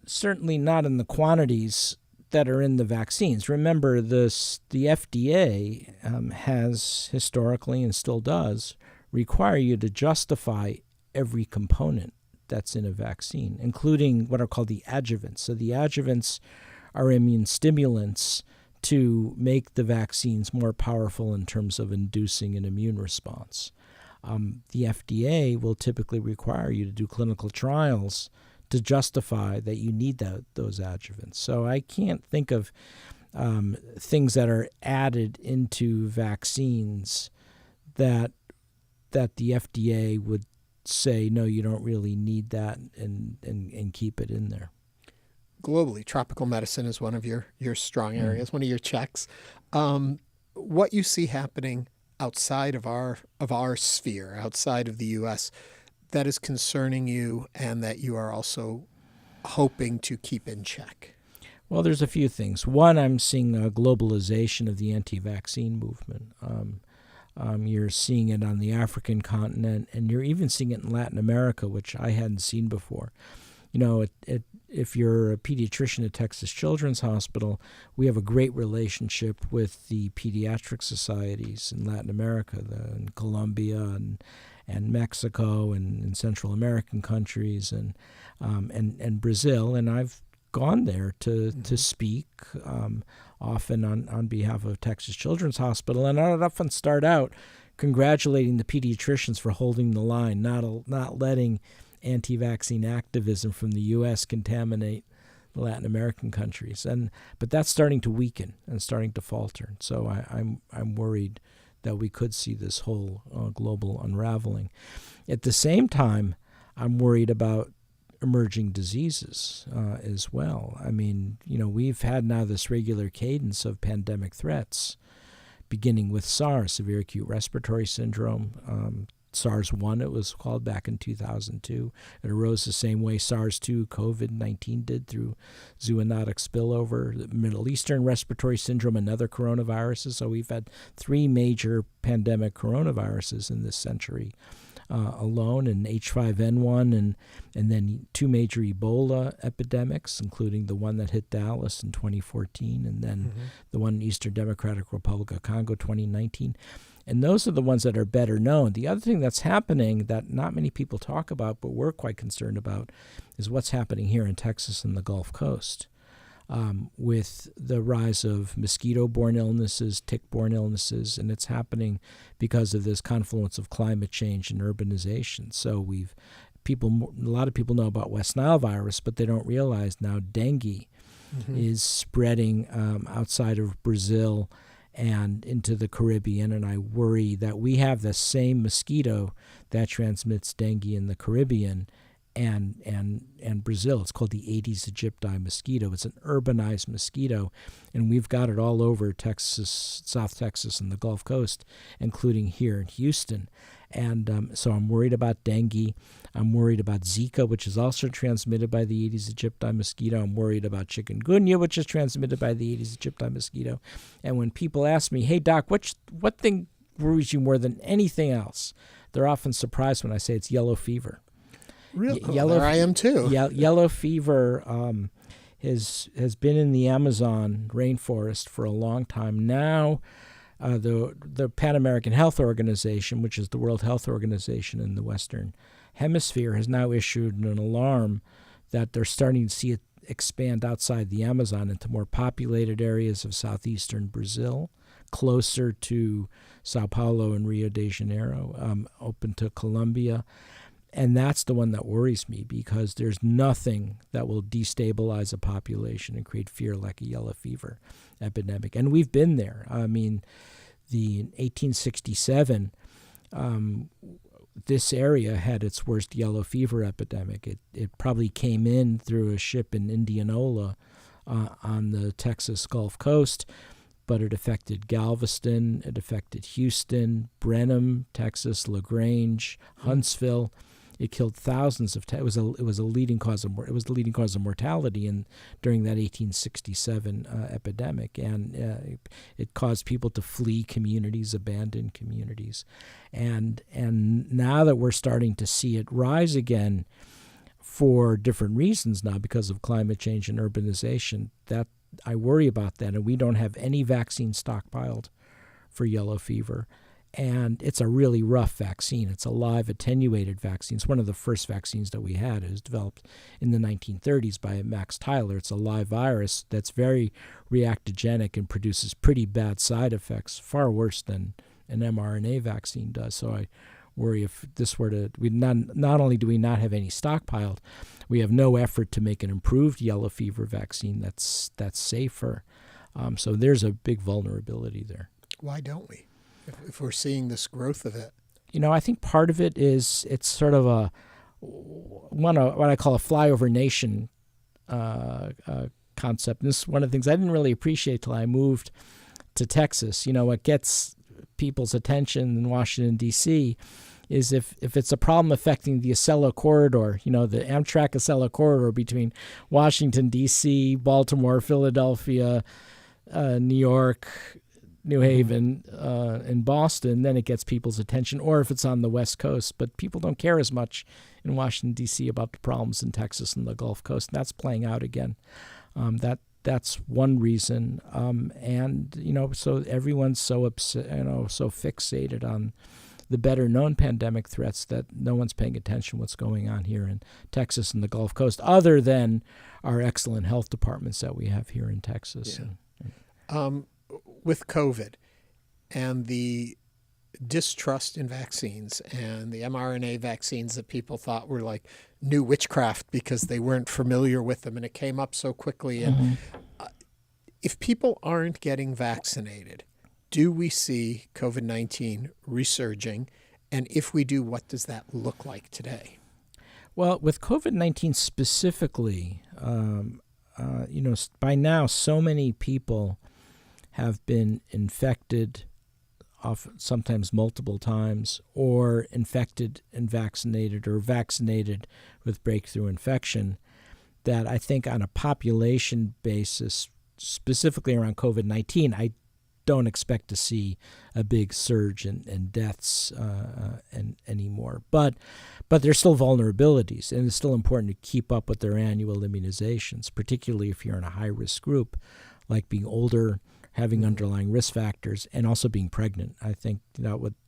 S2: Certainly not in the quantities that are in the vaccines. Remember, the FDA has historically and still does require you to justify every component that's in a vaccine, including what are called the adjuvants. So the adjuvants are immune stimulants to make the vaccines more powerful in terms of inducing an immune response. The FDA will typically require you to do clinical trials to justify that you need those adjuvants. So I can't think of things that are added into vaccines that the FDA would say, no, you don't really need that, and keep it in there.
S1: Globally, tropical medicine is one of your strong areas, one of your checks. What you see happening outside of our sphere, outside of the U.S., that is concerning you and that you are also hoping to keep in check?
S2: Well, there's a few things. One, I'm seeing a globalization of the anti-vaccine movement. You're seeing it on the African continent, and you're even seeing it in Latin America, which I hadn't seen before. You know, if you're a pediatrician at Texas Children's Hospital, we have a great relationship with the pediatric societies in Latin America, in Colombia and Mexico and in Central American countries and Brazil. And I've gone there to speak, often on behalf of Texas Children's Hospital. And I'd often start out congratulating the pediatricians for holding the line, not letting anti-vaccine activism from the U.S. contaminate the Latin American countries. But that's starting to weaken and starting to falter. So I'm worried that we could see this whole global unraveling. At the same time, I'm worried about emerging diseases as well. I mean, we've had now this regular cadence of pandemic threats, beginning with SARS, severe acute respiratory syndrome. SARS-1, it was called, back in 2002. It arose the same way SARS-2, COVID-19 did, through zoonotic spillover. The Middle Eastern respiratory syndrome, another coronaviruses. So we've had 3 major pandemic coronaviruses in this century alone, and H5N1, and then 2 major Ebola epidemics, including the one that hit Dallas in 2014, and then the one in Eastern Democratic Republic of Congo 2019. And those are the ones that are better known. The other thing that's happening that not many people talk about, but we're quite concerned about, is what's happening here in Texas and the Gulf Coast, with the rise of mosquito-borne illnesses, tick-borne illnesses, and it's happening because of this confluence of climate change and urbanization. So a lot of people know about West Nile virus, but they don't realize now dengue is spreading outside of Brazil and into the Caribbean, and I worry that we have the same mosquito that transmits dengue in the Caribbean and Brazil. It's called the Aedes aegypti mosquito. It's an urbanized mosquito, and we've got it all over Texas, South Texas, and the Gulf Coast, including here in Houston. And so I'm worried about dengue. I'm worried about Zika, which is also transmitted by the Aedes aegypti mosquito. I'm worried about chikungunya, which is transmitted by the Aedes aegypti mosquito. And when people ask me, hey, Doc, what thing worries you more than anything else? They're often surprised when I say it's yellow fever.
S1: Really? There I am too.
S2: Yellow fever has been in the Amazon rainforest for a long time now. The Pan American Health Organization, which is the World Health Organization in the Western Hemisphere, has now issued an alarm that they're starting to see it expand outside the Amazon into more populated areas of southeastern Brazil, closer to Sao Paulo and Rio de Janeiro, open to Colombia. And that's the one that worries me, because there's nothing that will destabilize a population and create fear like a yellow fever epidemic. And we've been there. I mean, in 1867, this area had its worst yellow fever epidemic. It probably came in through a ship in Indianola on the Texas Gulf Coast, but it affected Galveston, it affected Houston, Brenham, Texas, LaGrange, Huntsville. It killed thousands of. It was the leading cause of mortality during that 1867 epidemic, and it caused people to flee communities, abandon communities, and now that we're starting to see it rise again, for different reasons now because of climate change and urbanization, that I worry about that, and we don't have any vaccine stockpiled for yellow fever. And it's a really rough vaccine. It's a live attenuated vaccine. It's one of the first vaccines that we had. It was developed in the 1930s by Max Tyler. It's a live virus that's very reactogenic and produces pretty bad side effects, far worse than an mRNA vaccine does. So I worry if this were to, not only do we not have any stockpiled, we have no effort to make an improved yellow fever vaccine that's safer. So there's a big vulnerability there.
S1: Why don't we? If we're seeing this growth of it?
S2: I think part of it is it's sort of what I call a flyover nation concept. And this is one of the things I didn't really appreciate till I moved to Texas. What gets people's attention in Washington, D.C. is if it's a problem affecting the Acela corridor, the Amtrak Acela corridor between Washington, D.C., Baltimore, Philadelphia, New York, New Haven, and Boston, then it gets people's attention, or if it's on the West Coast. But people don't care as much in Washington, D.C. about the problems in Texas and the Gulf Coast. That's playing out again. That's one reason. So everyone's so upset, so fixated on the better-known pandemic threats that no one's paying attention to what's going on here in Texas and the Gulf Coast, other than our excellent health departments that we have here in Texas.
S1: Yeah. With COVID and the distrust in vaccines and the mRNA vaccines that people thought were like new witchcraft because they weren't familiar with them and it came up so quickly. And if people aren't getting vaccinated, do we see COVID-19 resurging? And if we do, what does that look like today?
S2: Well, with COVID-19 specifically, by now so many people have been infected, sometimes multiple times, or infected and vaccinated, or vaccinated with breakthrough infection, that I think on a population basis, specifically around COVID-19, I don't expect to see a big surge in deaths anymore. But there's still vulnerabilities, and it's still important to keep up with their annual immunizations, particularly if you're in a high-risk group, like being older, having underlying risk factors, and also being pregnant. I think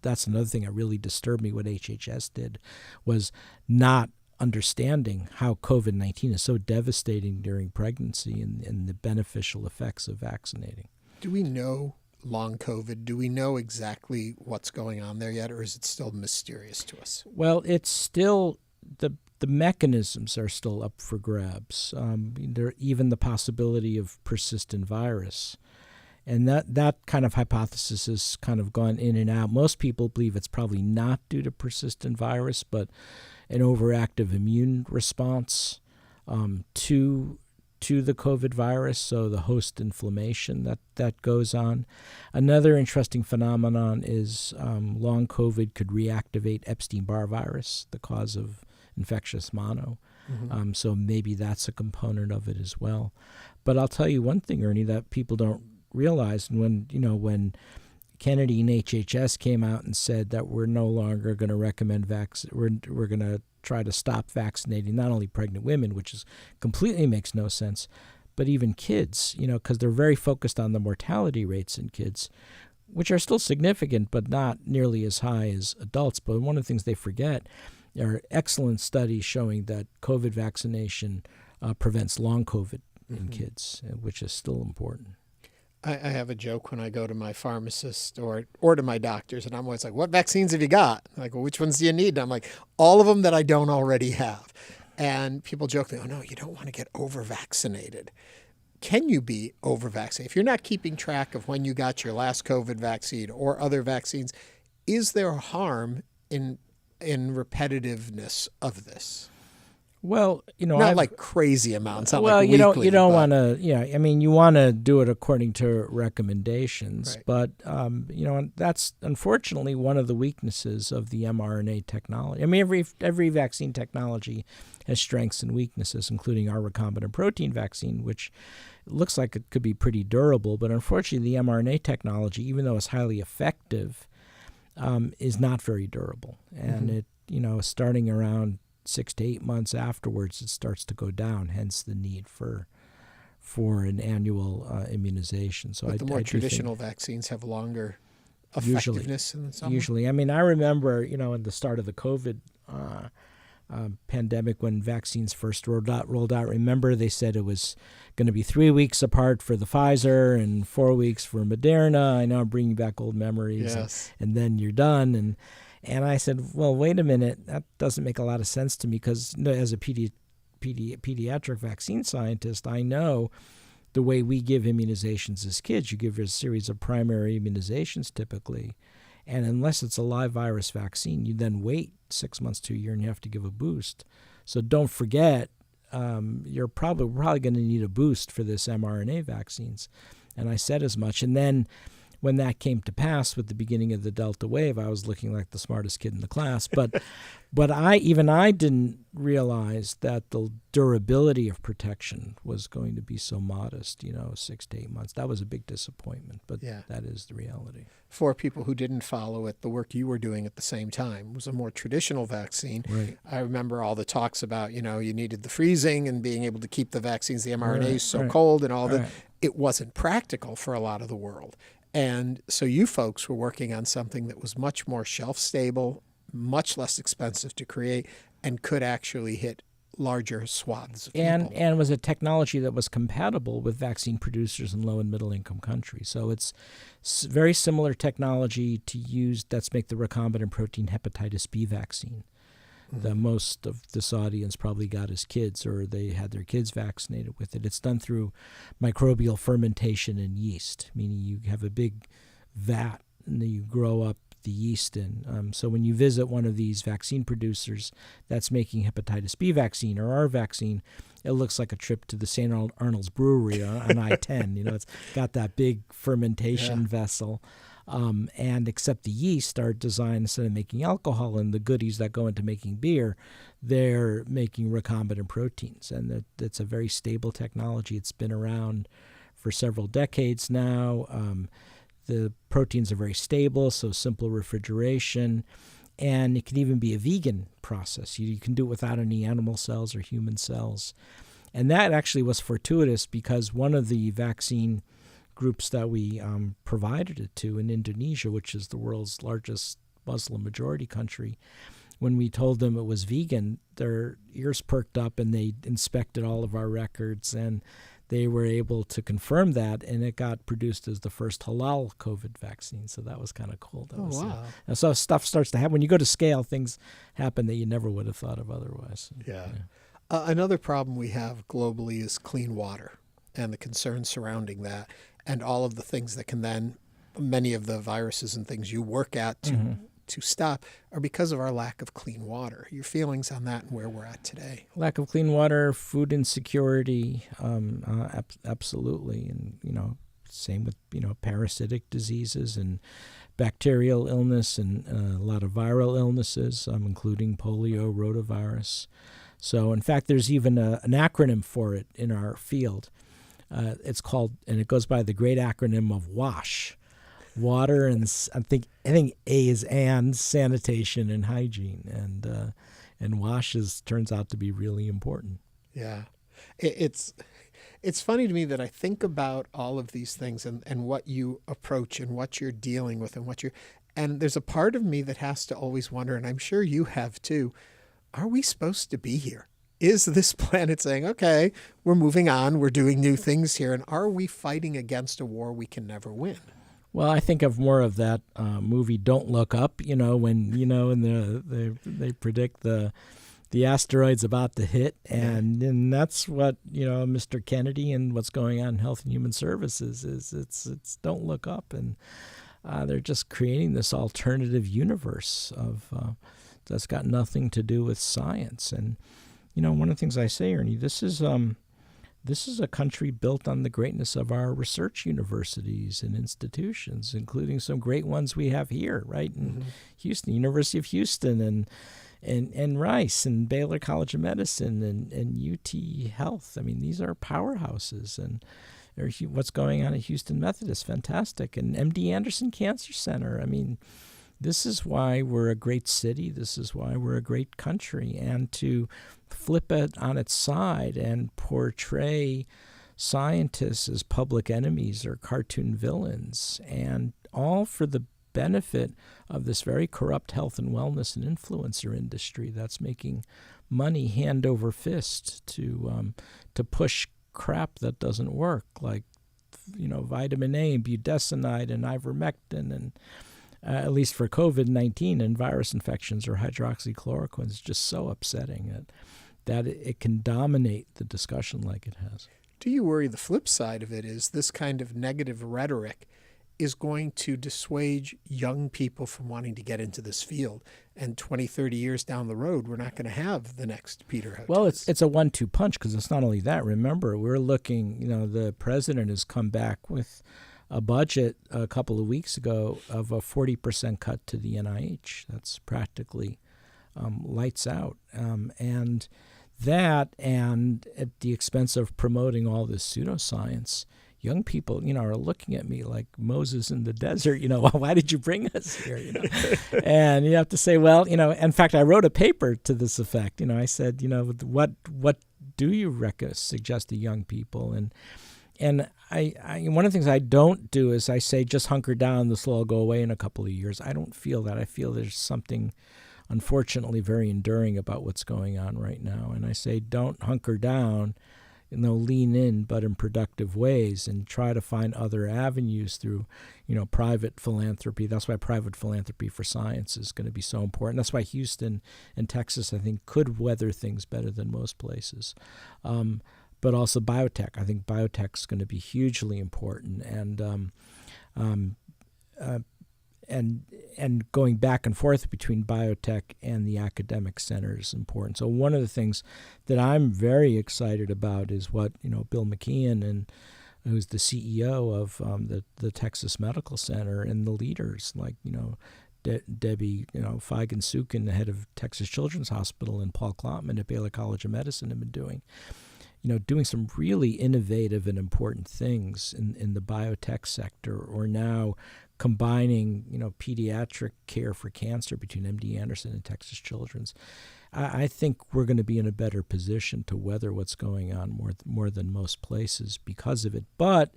S2: that's another thing that really disturbed me. What HHS did was not understanding how COVID-19 is so devastating during pregnancy and the beneficial effects of vaccinating.
S1: Do we know long COVID? Do we know exactly what's going on there yet, or is it still mysterious to us?
S2: Well, it's still the mechanisms are still up for grabs. There even the possibility of persistent virus. And that kind of hypothesis has kind of gone in and out. Most people believe it's probably not due to persistent virus, but an overactive immune response to the COVID virus, so the host inflammation that goes on. Another interesting phenomenon is long COVID could reactivate Epstein-Barr virus, the cause of infectious mono. So maybe that's a component of it as well. But I'll tell you one thing, Ernie, that people don't realize. When Kennedy and HHS came out and said that we're no longer going to recommend we're going to try to stop vaccinating not only pregnant women, which is completely makes no sense, but even kids, because they're very focused on the mortality rates in kids, which are still significant, but not nearly as high as adults. But one of the things they forget are excellent studies showing that COVID vaccination prevents long COVID in kids, which is still important.
S1: I have a joke when I go to my pharmacist or to my doctors, and I'm always like, what vaccines have you got? Like, well, which ones do you need? And I'm like, all of them that I don't already have. And people joke, oh, no, you don't want to get over-vaccinated. Can you be over-vaccinated? If you're not keeping track of when you got your last COVID vaccine or other vaccines, is there harm in repetitiveness of this?
S2: Well,
S1: not like crazy amounts. Not
S2: well,
S1: like
S2: you
S1: weekly,
S2: don't want to. You want to do it according to recommendations,
S1: right.
S2: But that's unfortunately one of the weaknesses of the mRNA technology. I mean, every vaccine technology has strengths and weaknesses, including our recombinant protein vaccine, which looks like it could be pretty durable. But unfortunately, the mRNA technology, even though it's highly effective, is not very durable, and it starting around 6 to 8 months afterwards, it starts to go down. Hence the need for an annual immunization. So
S1: but the more traditional vaccines have longer effectiveness in some way?
S2: Usually. I mean, I remember, in the start of the COVID pandemic when vaccines first rolled out, remember they said it was going to be 3 weeks apart for the Pfizer and 4 weeks for Moderna. I know I'm bringing back old memories.
S1: Yes.
S2: And then you're done. And I said, well, wait a minute. That doesn't make a lot of sense to me because as a pediatric vaccine scientist, I know the way we give immunizations as kids. You give a series of primary immunizations typically. And unless it's a live virus vaccine, you then wait 6 months to a year and you have to give a boost. So don't forget, we're probably going to need a boost for this mRNA vaccines. And I said as much. And then when that came to pass with the beginning of the Delta wave, I was looking like the smartest kid in the class. But I didn't realize that the durability of protection was going to be so modest, 6 to 8 months. That was a big disappointment, but that is the reality.
S1: For people who didn't follow it, the work you were doing at the same time was a more traditional vaccine.
S2: Right.
S1: I remember all the talks about, you needed the freezing and being able to keep the vaccines, the mRNAs cold and all that. It wasn't practical for a lot of the world. And so you folks were working on something that was much more shelf-stable, much less expensive to create, and could actually hit larger swaths of people.
S2: And was a technology that was compatible with vaccine producers in low and middle income countries. So it's very similar technology to use that's make the recombinant protein hepatitis B vaccine. The most of this audience probably got as kids or they had their kids vaccinated with it. It's done through microbial fermentation in yeast, meaning you have a big vat and then you grow up the yeast in. So when you visit one of these vaccine producers that's making hepatitis B vaccine or our vaccine, it looks like a trip to the St. Arnold's Brewery on I-10. It's got that big fermentation vessel. And except the yeast are designed, instead of making alcohol and the goodies that go into making beer, they're making recombinant proteins. And it's a very stable technology. It's been around for several decades now. The proteins are very stable, so simple refrigeration. And it can even be a vegan process. You can do it without any animal cells or human cells. And that actually was fortuitous because one of the vaccine groups that we provided it to in Indonesia, which is the world's largest Muslim majority country, when we told them it was vegan, their ears perked up and they inspected all of our records and they were able to confirm that, and it got produced as the first halal COVID vaccine. So that was kind of cool.
S1: Wow.
S2: So stuff starts to happen. When you go to scale, things happen that you never would have thought of otherwise.
S1: Yeah. Another problem we have globally is clean water and the concerns surrounding that. And all of the things that can then, many of the viruses and things you work at to stop are because of our lack of clean water. Your feelings on that and where we're at today?
S2: Lack of clean water, food insecurity, absolutely. And, same with, parasitic diseases and bacterial illness and a lot of viral illnesses, including polio, rotavirus. So, in fact, there's even an acronym for it in our field. It's called, and it goes by the great acronym of WASH, water and I think A is and sanitation and hygiene, and WASH turns out to be really important.
S1: Yeah, it's funny to me that I think about all of these things and what you approach and what you're dealing with and there's a part of me that has to always wonder, and I'm sure you have too, are we supposed to be here? Is this planet saying, okay, we're moving on, we're doing new things here, and are we fighting against a war we can never win?
S2: Well, I think of more of that movie Don't Look Up, when they predict the asteroid's about to hit, and that's what, Mr. Kennedy and what's going on in Health and Human Services is it's Don't Look Up, and they're just creating this alternative universe of that's got nothing to do with science. And one of the things I say, Ernie, this is a country built on the greatness of our research universities and institutions, including some great ones we have here, right in Houston, University of Houston, and Rice, and Baylor College of Medicine, and UT Health. I mean, these are powerhouses, and what's going on at Houston Methodist, fantastic, and MD Anderson Cancer Center. I mean, this is why we're a great city. This is why we're a great country. And to flip it on its side and portray scientists as public enemies or cartoon villains, and all for the benefit of this very corrupt health and wellness and influencer industry that's making money hand over fist to push crap that doesn't work, like vitamin A and budesonide and ivermectin, and at least for COVID-19 and virus infections, or hydroxychloroquine. Is just so upsetting that it can dominate the discussion like it has.
S1: Do you worry the flip side of it is this kind of negative rhetoric is going to dissuade young people from wanting to get into this field? And 20, 30 years down the road, we're not going to have the next Peter Hotez.
S2: Well, it's a 1-2 punch, because it's not only that. Remember, we're looking, the president has come back with a budget a couple of weeks ago of a 40% cut to the NIH. That's practically lights out. And that, and at the expense of promoting all this pseudoscience, young people, are looking at me like Moses in the desert. Why did you bring us here? And you have to say, well, in fact, I wrote a paper to this effect. I said, what do you suggest to young people? And I one of the things I don't do is I say, just hunker down. This will all go away in a couple of years. I don't feel that. I feel there's something, unfortunately, very enduring about what's going on right now. And I say, don't hunker down, lean in, but in productive ways, and try to find other avenues through, private philanthropy. That's why private philanthropy for science is going to be so important. That's why Houston and Texas, I think, could weather things better than most places. But also biotech. I think biotech is going to be hugely important, and going back and forth between biotech and the academic center is important. So one of the things that I'm very excited about is what Bill McKeon, and who's the CEO of the Texas Medical Center, and the leaders like Debbie Feigen-Sukin, the head of Texas Children's Hospital, and Paul Klopman at Baylor College of Medicine have been doing. Doing some really innovative and important things in the biotech sector, or now combining, pediatric care for cancer between MD Anderson and Texas Children's. I think we're going to be in a better position to weather what's going on more than most places because of it. But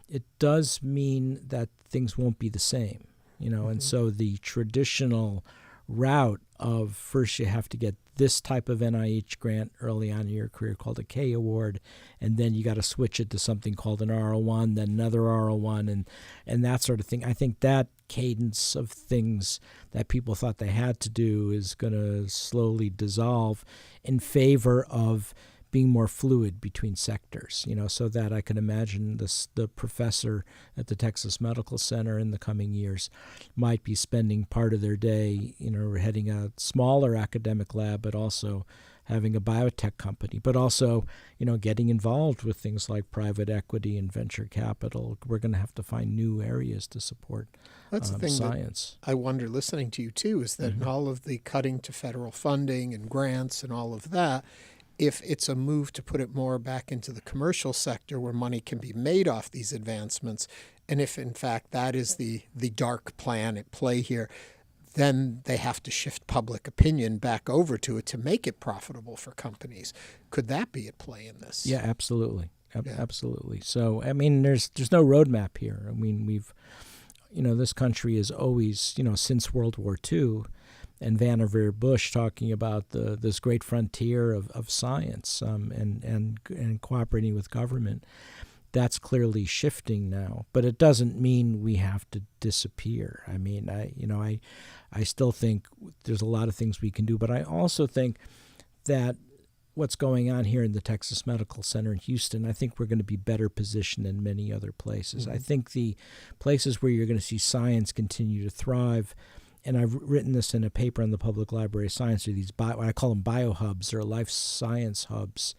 S2: it does mean that things won't be the same, and so the traditional route of first you have to get this type of NIH grant early on in your career called a K award, and then you got to switch it to something called an R01, then another R01, and that sort of thing. I think that cadence of things that people thought they had to do is going to slowly dissolve in favor of being more fluid between sectors, so that I can imagine the professor at the Texas Medical Center in the coming years might be spending part of their day, heading a smaller academic lab, but also having a biotech company, but also, getting involved with things like private equity and venture capital. We're going to have to find new areas to support
S1: That's the thing
S2: science.
S1: That I wonder, listening to you too, is that in all of the cutting to federal funding and grants and all of that, if it's a move to put it more back into the commercial sector where money can be made off these advancements, and if in fact that is the dark plan at play here, then they have to shift public opinion back over to it to make it profitable for companies. Could that be at play in this?
S2: Yeah, absolutely. Absolutely. So, there's no roadmap here. We've, this country is always, since World War II, and Vannevar Bush talking about this great frontier of science and cooperating with government. That's clearly shifting now, but it doesn't mean we have to disappear. I still think there's a lot of things we can do, but I also think that what's going on here in the Texas Medical Center in Houston, I think we're going to be better positioned than many other places. I think the places where you're going to see science continue to thrive, and I've written this in a paper on the Public Library of Science, are these what I call them biohubs, or life science hubs,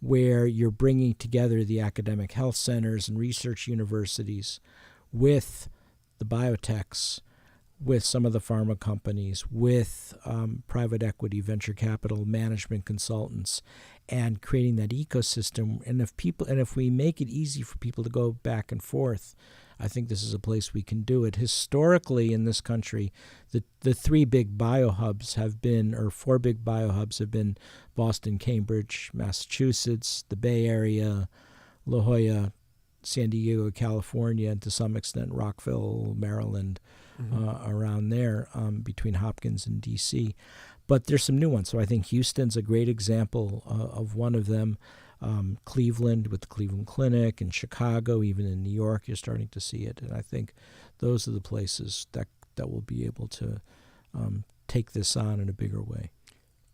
S2: where you're bringing together the academic health centers and research universities with the biotechs, with some of the pharma companies, with private equity, venture capital, management consultants, and creating that ecosystem. And if we make it easy for people to go back and forth, I think this is a place we can do it. Historically, in this country, the three big biohubs have been, or four big biohubs have been Boston, Cambridge, Massachusetts, the Bay Area, La Jolla, San Diego, California, and to some extent Rockville, Maryland, around there between Hopkins and D.C. But there's some new ones. So I think Houston's a great example of one of them. Cleveland with the Cleveland Clinic, and Chicago, even in New York, you're starting to see it. And I think those are the places that will be able to take this on in a bigger way.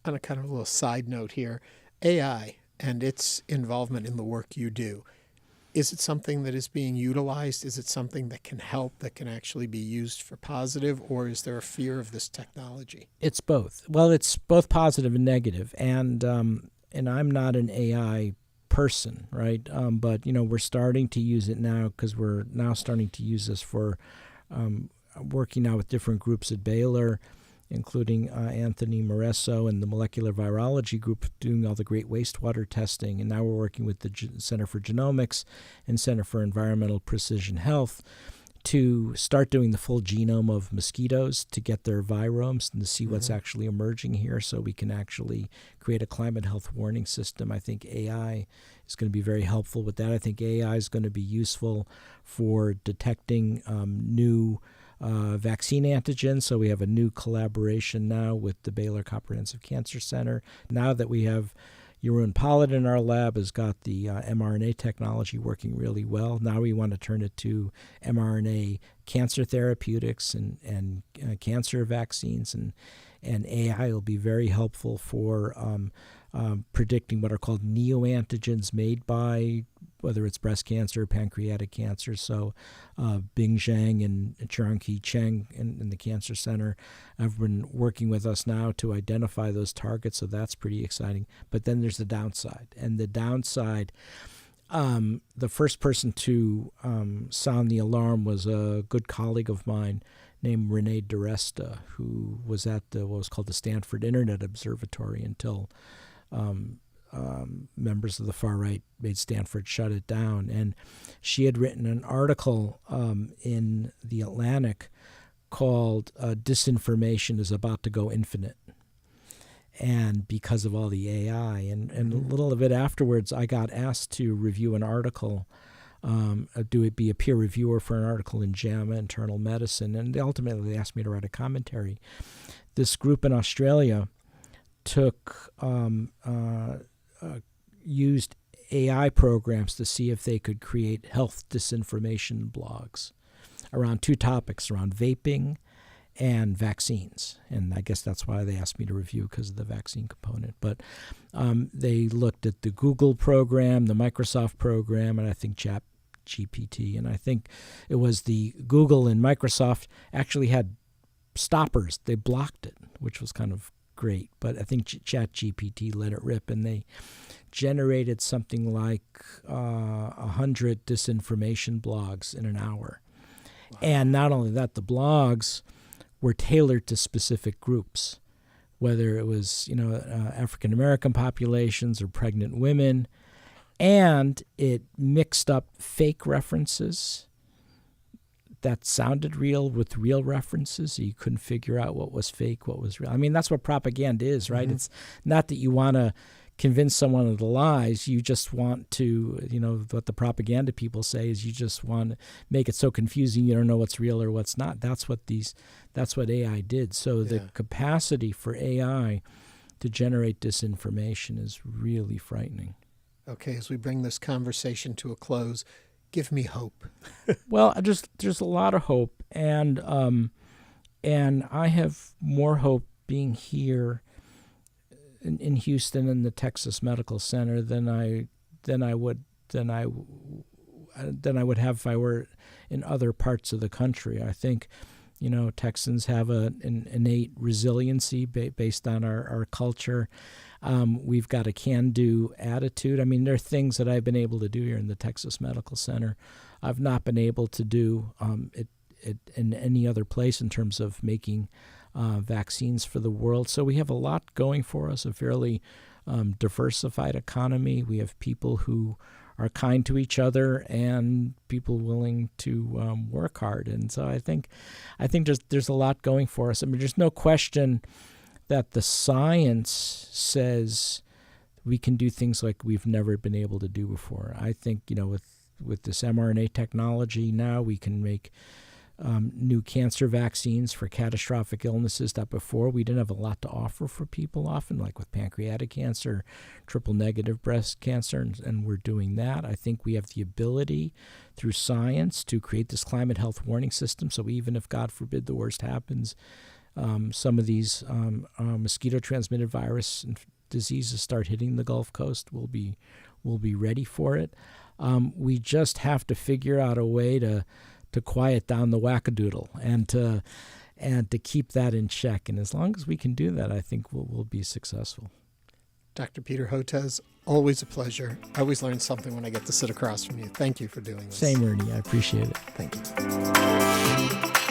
S1: On a kind of a little side note here, AI and its involvement in the work you do, is it something that is being utilized? Is it something that can help, that can actually be used for positive, or is there a fear of this technology?
S2: It's both. Well, it's both positive and negative. And I'm not an AI person, right? But, we're starting to use it now because we're now starting to use this for working now with different groups at Baylor, including Anthony Moresso and the molecular virology group doing all the great wastewater testing. And now we're working with the Center for Genomics and Center for Environmental Precision Health to start doing the full genome of mosquitoes to get their viromes and to see what's actually emerging here so we can actually create a climate health warning system. I think AI is going to be very helpful with that. I think AI is going to be useful for detecting new vaccine antigens. So we have a new collaboration now with the Baylor Comprehensive Cancer Center. Now that we have Jeroen Pollitt in our lab has got the mRNA technology working really well. Now we want to turn it to mRNA cancer therapeutics and cancer vaccines, and AI will be very helpful for predicting what are called neoantigens made by whether it's breast cancer or pancreatic cancer. So Bing Zhang and Chiang-Ki Cheng in the Cancer Center have been working with us now to identify those targets, so that's pretty exciting. But then there's the downside. And the downside, the first person to sound the alarm was a good colleague of mine named Renee DiResta, who was at what was called the Stanford Internet Observatory until members of the far right made Stanford shut it down. And she had written an article in The Atlantic called Disinformation is About to Go Infinite. And because of all the AI. And a little bit afterwards, I got asked to review an article, be a peer reviewer for an article in JAMA Internal Medicine. And ultimately, they asked me to write a commentary. This group in Australia took used AI programs to see if they could create health disinformation blogs around two topics, around vaping and vaccines. And I guess that's why they asked me to review, because of the vaccine component. But they looked at the Google program, the Microsoft program, and I think ChatGPT. And I think it was the Google and Microsoft actually had stoppers. They blocked it, which was kind of great. But I think ChatGPT let it rip, and they generated something like 100 disinformation blogs in an hour. Wow. And not only that, the blogs were tailored to specific groups, whether it was African American populations or pregnant women, and it mixed up fake references that sounded real with real references, so you couldn't figure out what was fake, what was real. I mean, that's what propaganda is, right? It's not that you want to convince someone of the lies. You just want to, what the propaganda people say is you just want to make it so confusing you don't know what's real or what's not. That's what AI did. So the capacity for AI to generate disinformation is really frightening.
S1: Okay, as we bring this conversation to a close, give me hope.
S2: Well, there's a lot of hope, and I have more hope being here in Houston in the Texas Medical Center than I would have if I were in other parts of the country. I think, Texans have an innate resiliency based on our culture. We've got a can-do attitude. I mean, there are things that I've been able to do here in the Texas Medical Center I've not been able to do in any other place in terms of making vaccines for the world. So we have a lot going for us, a fairly diversified economy. We have people who are kind to each other and people willing to work hard. And so I think there's a lot going for us. I mean, there's no question that the science says we can do things like we've never been able to do before. I think, with this mRNA technology now, we can make new cancer vaccines for catastrophic illnesses that before we didn't have a lot to offer for people often, like with pancreatic cancer, triple-negative breast cancer, and we're doing that. I think we have the ability through science to create this climate health warning system, so even if, God forbid, the worst happens, some of these mosquito-transmitted virus diseases start hitting the Gulf Coast, we'll be ready for it. We just have to figure out a way to quiet down the wackadoodle and to keep that in check. And as long as we can do that, I think we'll be successful.
S1: Dr. Peter Hotez, always a pleasure. I always learn something when I get to sit across from you. Thank you for doing this.
S2: Same, Ernie. I appreciate it.
S1: Thank you.